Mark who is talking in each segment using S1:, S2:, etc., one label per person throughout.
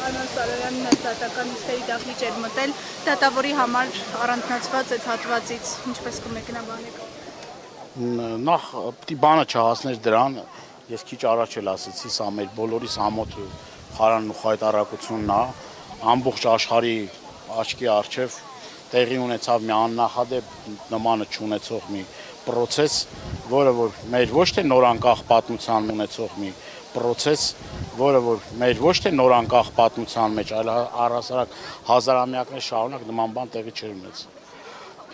S1: Անան Սարոյանն այս դատական նիստերի դահլիճ էր մտել, դատավորի համար առանձնացված այդ հատվածից, ինչպես կմեկնաբանեք։
S2: Նախ պիտի բանը չհասներ դրան, ես քիչ առաջ էլ ասեցի, սա մեր բոլորիս ամոթ խարանն ու խայտառակությունն է, ամբողջ աշխարհի աչքի առջև տեղի ունեցավ մի աննախադեպ նմանը չունեցող մի պրոցես, որը որ մեր ոչ թե նոր անկախ պատմության ունեցող մի պրոցես, որը որ մեր ոչ թե նոր անկախ պատմության մեջ, այլ առհասարակ հազարամյակներ շարունակ նման բան տեղի չէր ունեցել։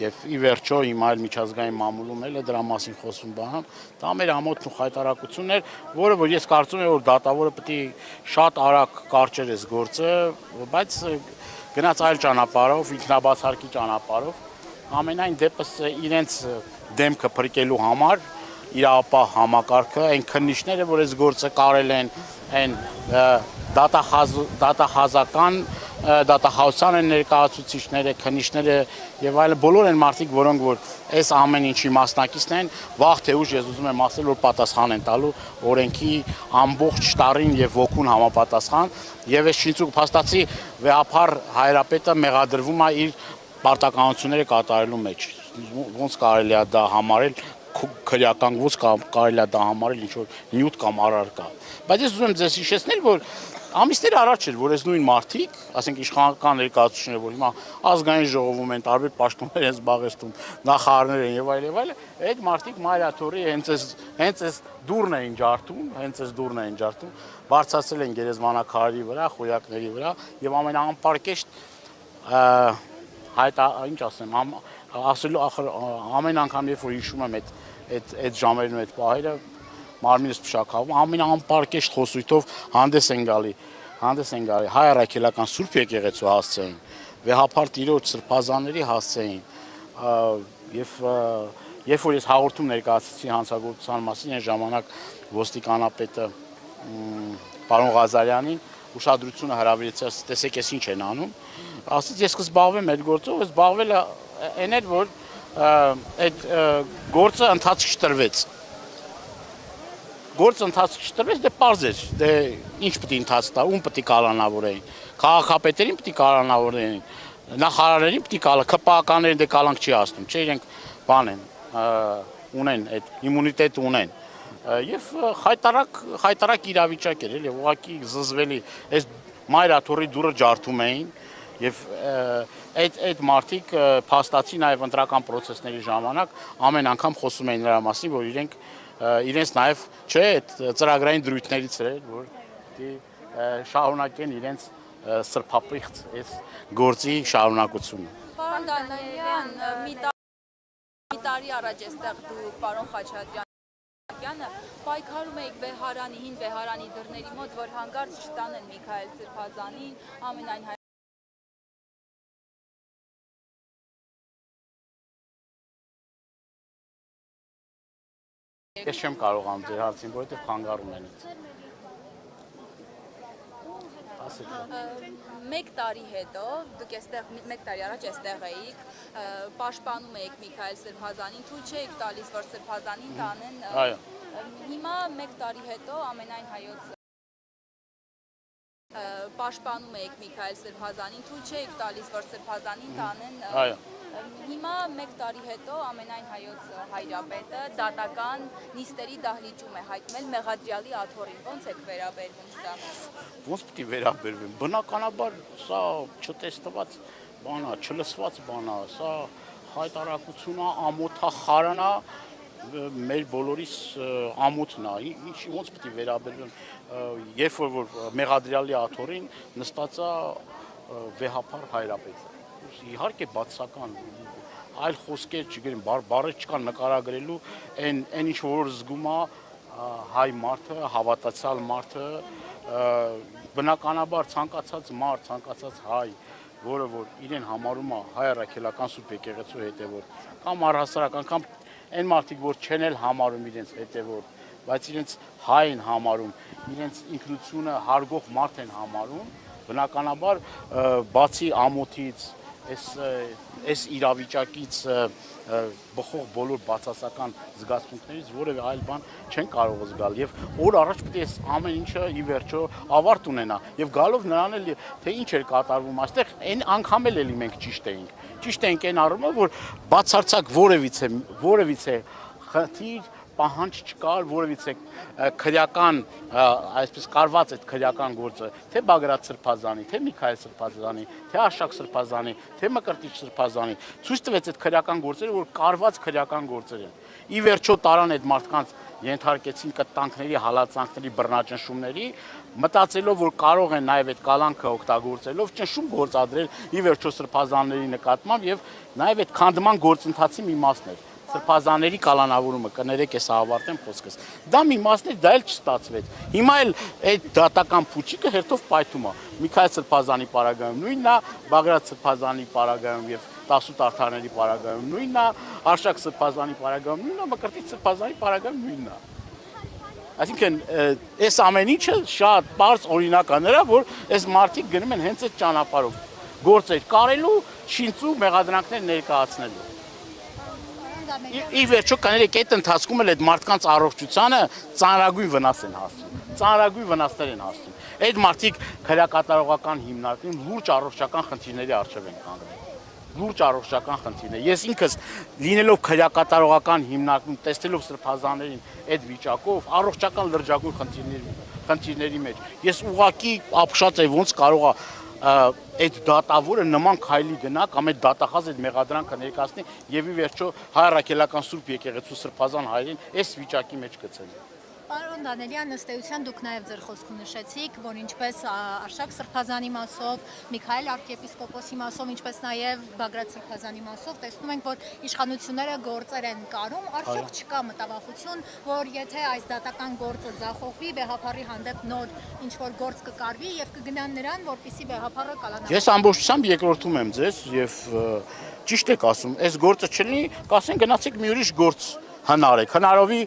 S2: Եվ ի վերջո հիմա այլ միջազգային մամուլում էլ է դրա մասին խոսում բանամ, դա մեր ամոթն ու խայտառակությունն էր, որը որ ես կարծում եմ, որ դատավորը պետք է շատ արագ կարճեր այս գործը, բայց գնաց այլ ճանապարհով, ինքնաբացարկի ճանապարհով, ամենայն դեպս իրենց դեմքը փրկելու համար իրավապահ համակարգը, այն քննիչները, որ այս գործը կարել են, այն դատախազական դատախազության են ներկայացուցիչները, քննիչները եւ այլն բոլոր են մարդիկ, որոնք որ այս ամեն ինչի մասնակիցն են, վաղ թե ուշ ես ուզում եմ ասել, որ պատասխան են տալու օրենքի ամբողջ տարին եւ ոգուն համապատասխան եւ այս շինծուկ փաստացի վեհապար հայրապետը մեղադրվում է իր պարտականությունները կատարելու մեջ։ Ոնց կարելի է դա համարել քրեական ոնց կարելի է դա համարել ինչ որ նյութ կամ առարկա։ Բայց ես ուզում եմ ձեզ հիշեցնել, որ ամիսներ առաջ էր, որ այս նույն մարդիկ, ասենք իշխանական ներկայացուցիչները, որ հիմա ազգային ժողովում են, տարբեր պաշտոններ են զբաղեցնում, նախարարներ են եւ այլ, այդ մարդիկ Մայրաթորի հենց այս դուրն էին ջարդում, բարձրացել են գերեզմանակարերի վրա, խոյակների վրա եւ ամենաանպարկեշտ ինչ ասեմ, ասելու ամեն անգամ երբ որ հիշում եմ այդ ժամերն ու այդ պահերը մարմինս փշակվում, ամենաանպարկեշտ խոսույթով հանդես են գալի հայ առաքելական Սուրբ եկեղեցու հասցեին, վեհապար Տիրոջ սրբազանների հասցեին, եւ երբ որ ես հաղորդում ներկայացրեցի հանցագործության մասին, այն ժամանակ ոստիկանապետը պարոն Ղազարյանին ուշադրությունը հրավիրեցի, տեսեք ես ինչ են անում, ասեց ես կզբաղվեմ այդ գործով, զբաղվելը այն էր, որ այդ գործը ընթացք չտրվեց։ Գործը ընթացք չտրվեց, դե պարզ էր, դե ինչ պետք է ընթացք տա, ում պետք է կալանավորեին, քաղաքապետերին պետք է կալանավորեին, նախարարներին պետք է ԿՊԱ-ականներին դե կալանք չի ասնում, չէ, իրենք բան են, ունեն այդ իմունիտետ ունեն։ Եվ խայտառակ իրավիճակ էր, էլի, ուղղակի զզվելի, այս Մայրաթորի դուրը ջարդում էին եւ այդ մարդիկ փաստացի նաեւ ընտրական process-ների ժամանակ ամեն անգամ խոսում էին նրա մասին, որ իրենց նաեւ չէ, այդ ծրագրային դրույթներից էր, որ շարունակեն իրենց սրբապիղծ այս գործի շարունակությունը։
S3: Պարոն Դանիելյան, մի տարի առաջ էստեղ դու պարոն Խաչատրյանը պայքարում եք հին վեհարանի դռների մոտ, որ հանկարծ չտանեն Միքայել Սրբազանին, ամենայն
S2: Ես չեմ կարողանում ձեր հարցին, որովհետև խանգարում են ինձ։
S3: Մեկ տարի հետո, դուք մեկ տարի առաջ էստեղ էիք, պաշտպանում էիք Միքայել Սրբազանին, թույլ չէիք տալիս, որ Սրբազանին տանեն։ Հիմա մեկ տարի հետո ամենայն հայոց պաշտպանում էիք Միքայել Սրբազանին, թույլ չէիք տալիս, որ Սրբազանին տանեն։ Հիմա մեկ տարի հետո ամենայն հայոց հայրապետը դատական նիստերի դահլիճում է հայտնել մեղադրյալի աթոռին, ոնց եք վերաբերվում սա։
S2: Ոնց պիտի վերաբերվեմ, բնականաբար սա չտեսնված բան է, չլսված բան է, սա խայտառակություն է, ամոթախարան է, մեր բոլորիս ամոթն է, ոնց պիտի վերաբերվեմ, երբ որ մեղադրյալի աթոռին նստած է վեհապար հայրապետը։ Իհարկե բացական, այլ խոսքեր չգրին, բառեր չկան նկարագրելու, այն ինչ որ զգում է հայ մարդը, հավատացյալ մարդը, բնականաբար ցանկացած մարդ, ցանկացած հայ, որը որ իրեն համարում է հայ առաքելական Սուրբ եկեղեցու հետևորդ, կամ առհասարակ անգամ այն մարդիկ, որ չեն էլ համարում իրենց հետևորդ, բայց իրենց հայ են համարում, իրենց ինքնությունը հարգող մարդ են համարում, բնականաբար բացի ամոթից այս իրավիճակից բխող բոլոր բացասական զգացմունքներից որևէ այլ բան չեն կարող զգալ եւ օր առաջ պետք է այս ամեն ինչը ի վերջո ավարտ ունենա եւ գալով նրան էլ թե ինչ էր կատարվում այստեղ այն անգամ էլ մենք ճիշտ էինք այն առումով որ բացարձակ որևիցե խնդիր պահանջ չկար որևիցե քրեական այսպես կարված այդ քրեական գործը թե Բագրատ Սրբազանի թե Միքայել Սրբազանի թե Արշակ Սրբազանի թե Մկրտիչ Սրբազանի ցույց տվեց այդ քրեական գործերը որ կարված քրեական գործեր են ի վերջո տարան այդ մարդկանց ենթարկեցին կտանքների հալածանքների բռնաճնշումների մտածելով որ կարող են նաև այդ կալանքը օգտագործելով ճնշում գործադրել ի վերջո սրբազանների նկատմամբ եւ նաև այդ քանդման գործընթացի մի մասն էր սրբազանների կալանավորումը կներեք էս ավարտեմ խոսքս դա մի մասն է դա էլ չստացվեց հիմա էլ այդ դատական փուչիկը հերթով պայթում է Միքայել Սրբազանի պարագայում նույնն է Բագրատ Սրբազանի պարագայում եւ 18 արդարների պարագայում նույնն է Արշակ Սրբազանի պարագայում նույնն է Մկրտիչ Սրբազանի պարագայում նույնն է այսինքն այս ամեն ինչը շատ բարձ օրինակ է նրա որ այս մարդիկ գնում են հենց այդ ճանապարհով գործեր կարելու շինծու մեղադրանքներ ներկայացնելու ի վերջո կներեք այդ ընթացքում էլ այդ մարդկանց առողջությանը ծանրագույն վնաս են հասցնում ծանրագույն վնասներ են հասցնում այդ մարդիկ քրեակատարողական հիմնարկում լուրջ առողջական խնդիրների առջև են կանգնել լուրջ առողջական խնդիրներ ես ինքս լինելով քրեակատարողական հիմնարկում տեսնելով սրբազաններին այդ վիճակով առողջական լրջագույն խնդիրների մեջ ես ուղղակի ապշած եմ ոնց կարող է այդ դատավորը նման քայլի գնա կամ այդ դատախազ այդ մեղադրանքը ներկայացնի եւ ի վերջո հայ առաքելական Սուրբ եկեղեցու սրբազան հայրին այս վիճակի մեջ գցել
S4: Պարոն Դանելյան, ըստ էության դուք նաև ձեր խոսքում նշեցիք, որ ինչպես Արշակ Սրբազանի մասով, Միքայել arczepiskopos-ի մասով, ինչպես նաև Բագրատ Սրբազանի մասով, տեսնում ենք, որ իշխանությունները գործեր են կարում, արդյոք չկա մտավախություն, որ եթե այս դատական գործը ձախողվի, Բեհափառի հանդեպ նոր ինչ-որ գործ կկարվի եւ կգնան նրան, որպեսզի Բեհափառը կալանա։
S2: Ես ամբողջությամբ երկրորդում եմ ձեզ եւ ճիշտ եք ասում, այս գործը չլինի, կասեն գնացեք մի ուրիշ գործ հնարեք, հնարովի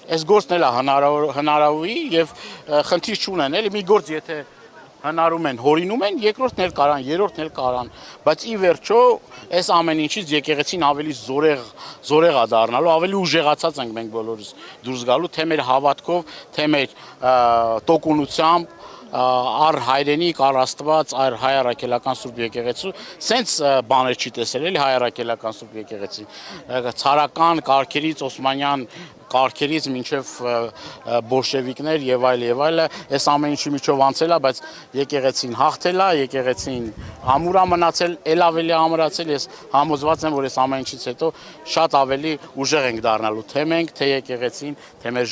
S2: այս գործն էլ է հնարավորի եւ խնդիր չունեն, էլի մի գործ եթե հնարում են, հորինում են, երկրորդն էլ կարան, երրորդն էլ կարան, բայց ի վերջո այս ամեն ինչից եկեղեցին ավելի զորեղ է դառնալու, ավելի ուժեղացած ենք մենք բոլորս դուրս գալու, թե մեր հավատքով, թե մեր տոկունությամբ առ հայրենիք, առ Աստված, առ հայ առաքելական Սուրբ եկեղեցու, սենց բաներ չի տեսել, էլի հայ առաքելական Սուրբ եկեղեցի, ցարական կարգերից, օսմանյան կարգերից մինչև բոլշևիկներ եւ այլը, այս ամեն ինչի միջով անցել է, բայց եկեղեցին հաղթել է, եկեղեցին ամուր է մնացել, ել ավելի ամրացել, ես համոզված եմ, որ այս ամեն ինչից հետո շատ ավելի ուժեղ ենք դառնալու, թե մենք, թե եկեղեցին, թե մեր